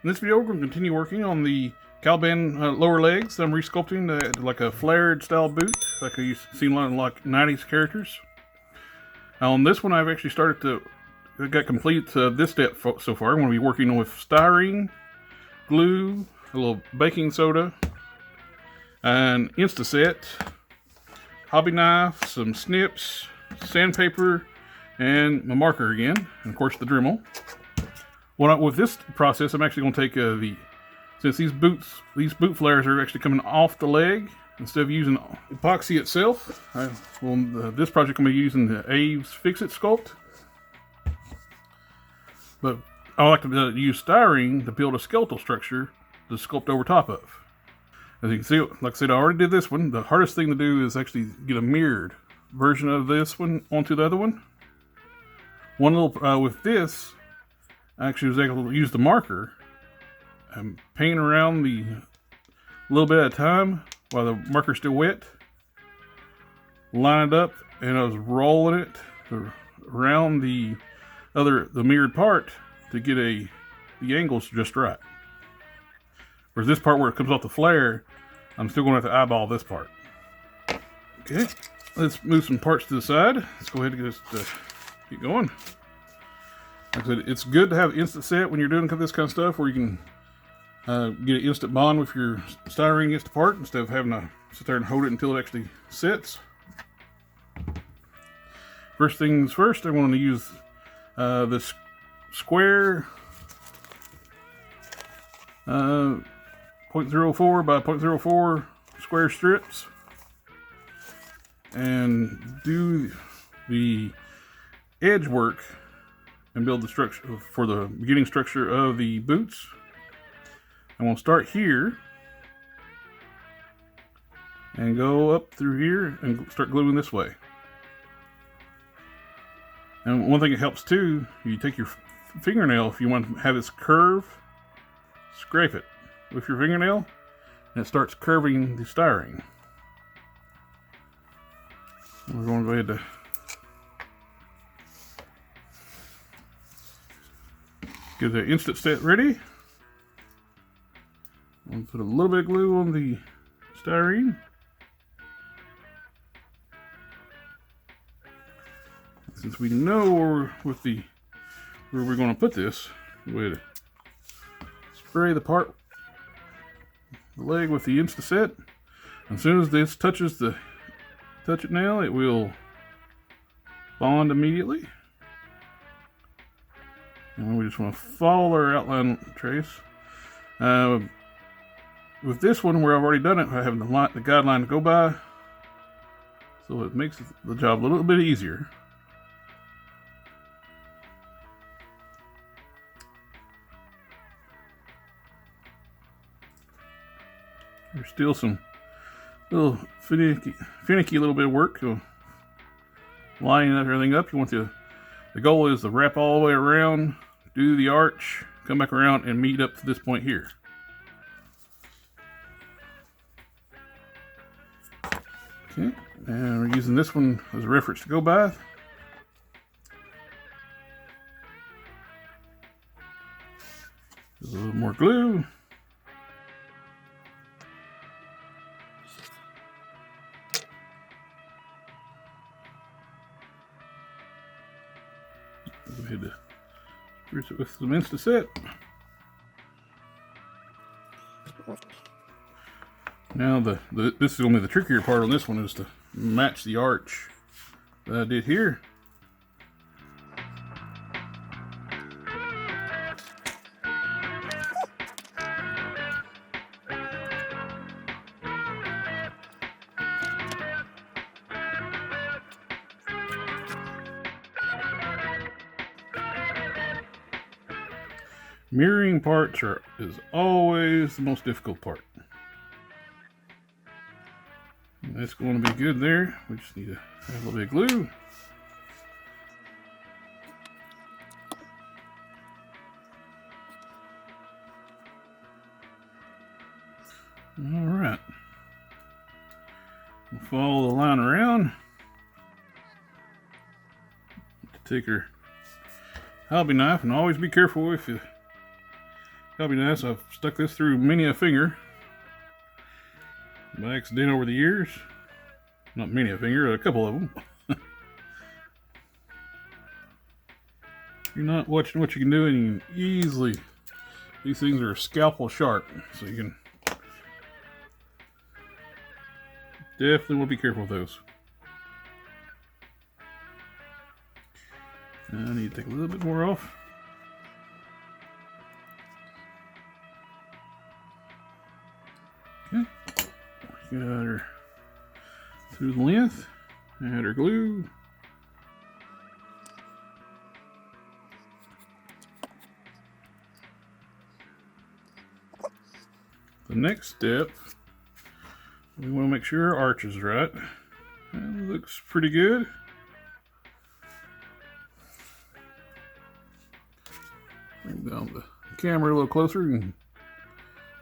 In this video, we're going to continue working on the Caliban lower legs that I'm re-sculpting like a flared style boot, like you've seen a lot of like 90s characters. On this one, I've actually started to got complete this step so far. I'm going to be working with styrene, glue, a little baking soda, an Insta-Set, hobby knife, some snips, sandpaper, and my marker again, and of course the Dremel. With this process, I'm actually going to take since these boot flares are actually coming off the leg, instead of using epoxy itself, this project I'm going to be using the Aves Fixit sculpt. But I like to use styrene to build a skeletal structure to sculpt over top of. As you can see, like I said, I already did this one. The hardest thing to do is actually get a mirrored version of this one onto the other one. With this, I actually was able to use the marker and paint around a little bit at a time while the marker's still wet. Line it up, and I was rolling it around the mirrored part to get the angles just right. Whereas this part where it comes off the flare, I'm still going to have to eyeball this part. Okay, let's move some parts to the side. Let's go ahead and get going. Like I said, it's good to have Insta-Set when you're doing this kind of stuff, where you can get an instant bond with your styrene against the part instead of having to sit there and hold it until it actually sets. First things first, I want to use this square 0.04 by 0.04 square strips and do the edge work and build the structure for the beginning structure of the boots. I'm going to start here and go up through here and start gluing this way. And one thing that helps too, you take your fingernail, if you want to have this curve, scrape it with your fingernail and it starts curving the styrene. We're going to go ahead to get the Insta-Set ready. I'm going to put a little bit of glue on the styrene. Since we know where we're going to put this, we'll spray the leg with the Insta-Set. As soon as this touch it now, it will bond immediately. And we just want to follow our outline trace. With this one, where I've already done it, I have the guideline to go by, so it makes the job a little bit easier. There's still some little finicky little bit of work. So lining everything up, the goal is to wrap all the way around, do the arch, come back around, and meet up to this point here. Okay, and we're using this one as a reference to go by. A little more glue. Go ahead to spruce it with some Insta-Set. Now this is only the trickier part on this one, is to match the arch that I did here. Mirroring parts is always the most difficult part. That's going to be good there. We just need to have a little bit of glue. Alright. We'll follow the line around. Take our hobby knife, and always be careful if you That'll be nice. I've stuck this through many a finger by accident over the years. Not many a finger, a couple of them. You're not watching what you can do, and you can easily, these things are scalpel sharp, so you can definitely want to be careful with those. I need to take a little bit more off. Okay, got her through the length, add her glue. The next step, we want to make sure our arch is right. That looks pretty good. Bring down the camera a little closer and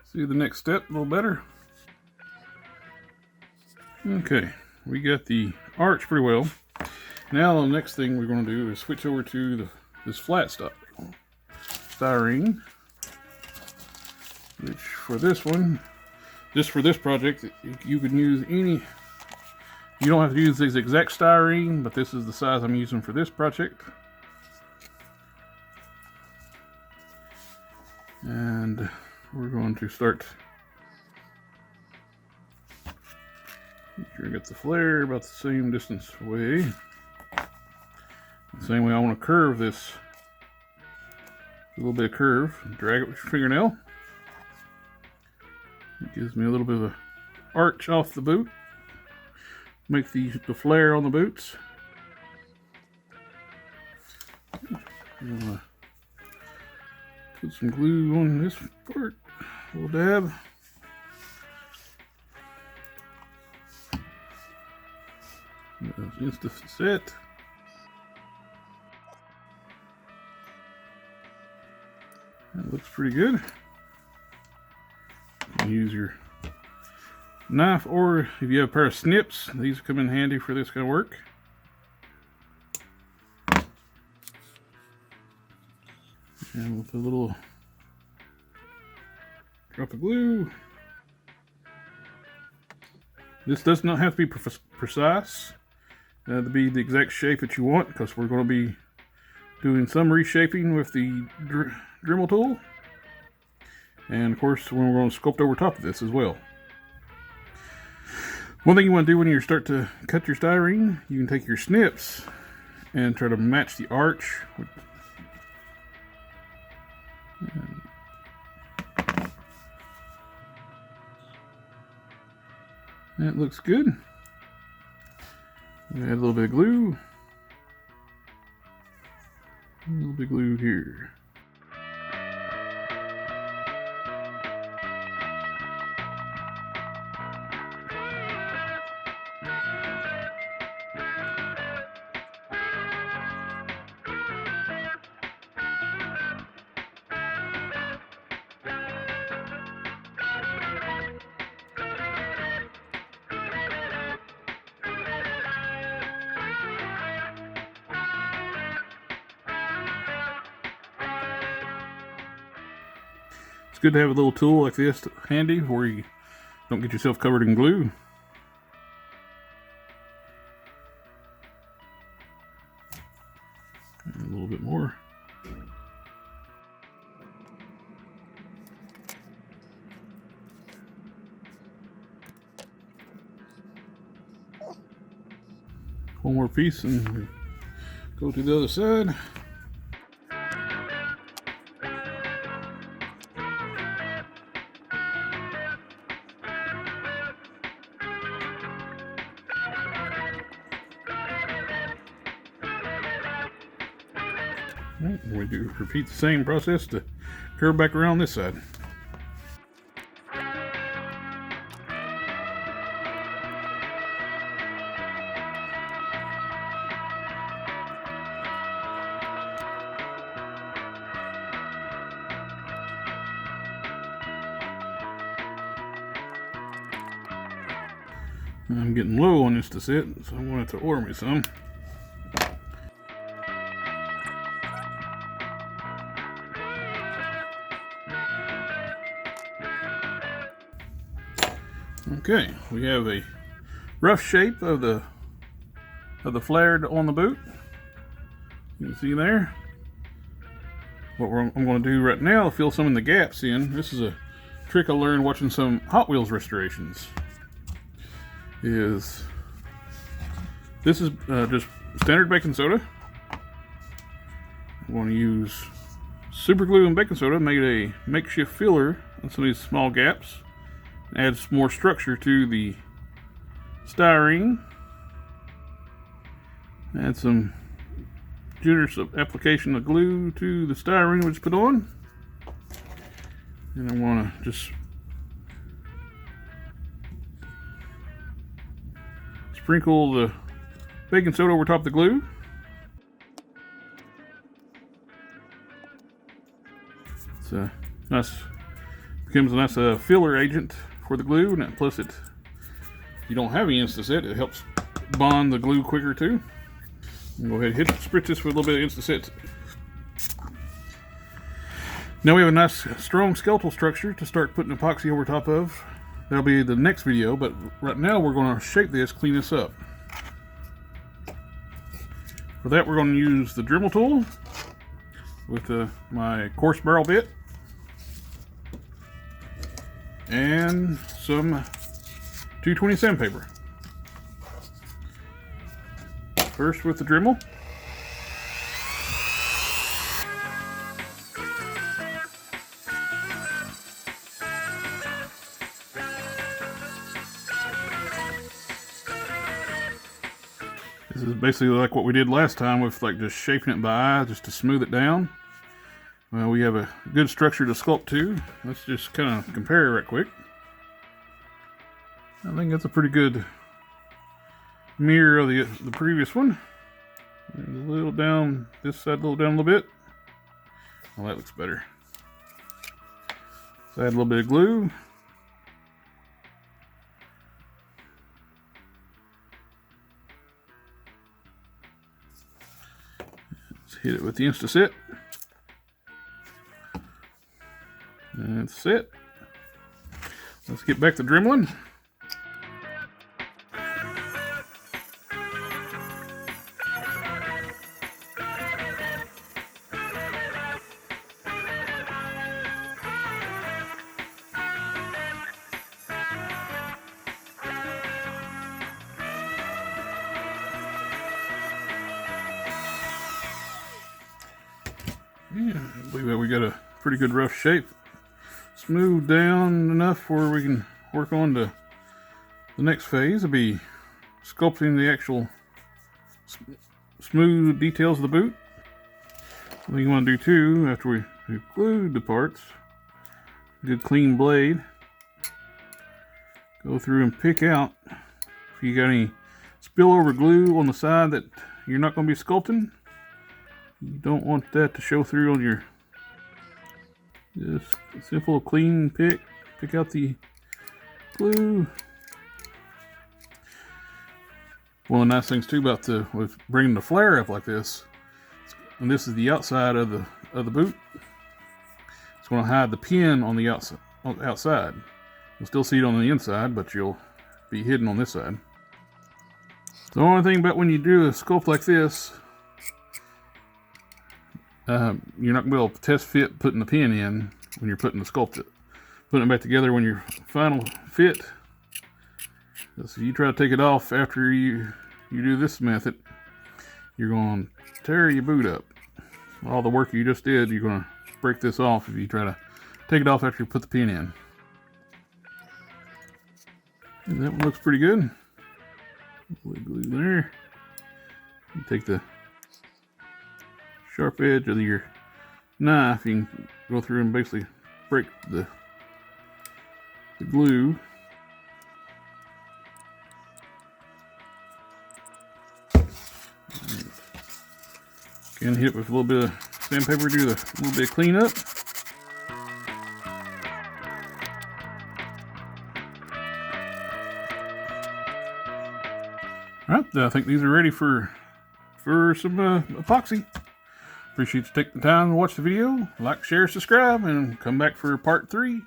see the next step a little better. Okay, we got the arch pretty well. Now the next thing we're going to do is switch over to this flat stuff, Styrene. Which for this one, just for this project, you can use any, you don't have to use this exact styrene, but this is the size I'm using for this project. And we're going to start, make sure I get the flare about the same distance away. The same way I want to curve this, a little bit of curve, drag it with your fingernail. It gives me a little bit of an arch off the boot. Make the flare on the boots. I'm gonna put some glue on this part. A little dab. Insta-Set. That looks pretty good. Use your knife, or if you have a pair of snips, these come in handy for this kind of work. And we'll put a little drop of glue. This does not have to be precise to be the exact shape that you want, because we're going to be doing some reshaping with the Dremel tool. And of course, we're going to sculpt over top of this as well. One thing you want to do when you start to cut your styrene, you can take your snips and try to match the arch. That looks good. Add a little bit of glue. A little bit of glue here. It's good to have a little tool like this handy where you don't get yourself covered in glue. And a little bit more. One more piece and go to the other side. Right, we do repeat the same process to curve back around this side. I'm getting low on this to sit, so I'm going to have to order me some. Okay, we have a rough shape of the flared on the boot. You can see there. What I'm going to do right now is fill some of the gaps in. This is a trick I learned watching some Hot Wheels restorations. This is just standard baking soda. I'm going to use super glue and baking soda, made a makeshift filler on some of these small gaps. Adds more structure to the styrene. Add some generous application of glue to the styrene we just put on. And I want to just sprinkle the baking soda over top of the glue. It's a nice, becomes a nice filler agent for the glue, and plus if you don't have any Insta-Set, it helps bond the glue quicker too. Go ahead and spritz this with a little bit of Insta-Set. Now we have a nice strong skeletal structure to start putting epoxy over top of. That'll be the next video, but right now we're going to shape this, clean this up. For that we're going to use the Dremel tool with my coarse barrel bit and some 220 sandpaper. First with the Dremel. This is basically like what we did last time with like just shaping it by eye just to smooth it down. Well, we have a good structure to sculpt to. Let's just kind of compare right quick. I think that's a pretty good mirror of the previous one. A little down this side, a little down a little bit. Well, that looks better. So add a little bit of glue. Let's hit it with the Insta-Set. That's it. Let's get back to dremeling. Yeah, I believe we got a pretty good rough shape. Smooth down enough where we can work on to the next phase. It'll be sculpting the actual smooth details of the boot. What you want to do too, after we've glued the parts, good clean blade, go through and pick out if you got any spillover glue on the side that you're not going to be sculpting. You don't want that to show through on your, just a simple clean pick. Pick out the glue. One of the nice things too about with bringing the flare up like this, and this is the outside of the boot. It's going to hide the pin on the outside. You'll still see it on the inside, but you'll be hidden on this side. The only thing about when you do a sculpt like this, you're not going to be able to test fit putting the pin in when you're putting the sculpt it. Putting it back together when your final fit. So you try to take it off after you do this method, you're going to tear your boot up. All the work you just did, you're going to break this off if you try to take it off after you put the pin in. And that one looks pretty good. Glue there. You take the sharp edge of your knife, you can go through and basically break the glue. Again, hit it with a little bit of sandpaper, do a little bit of cleanup. Alright, I think these are ready for some epoxy. Appreciate you taking the time to watch the video. Like, share, subscribe, and come back for part 3.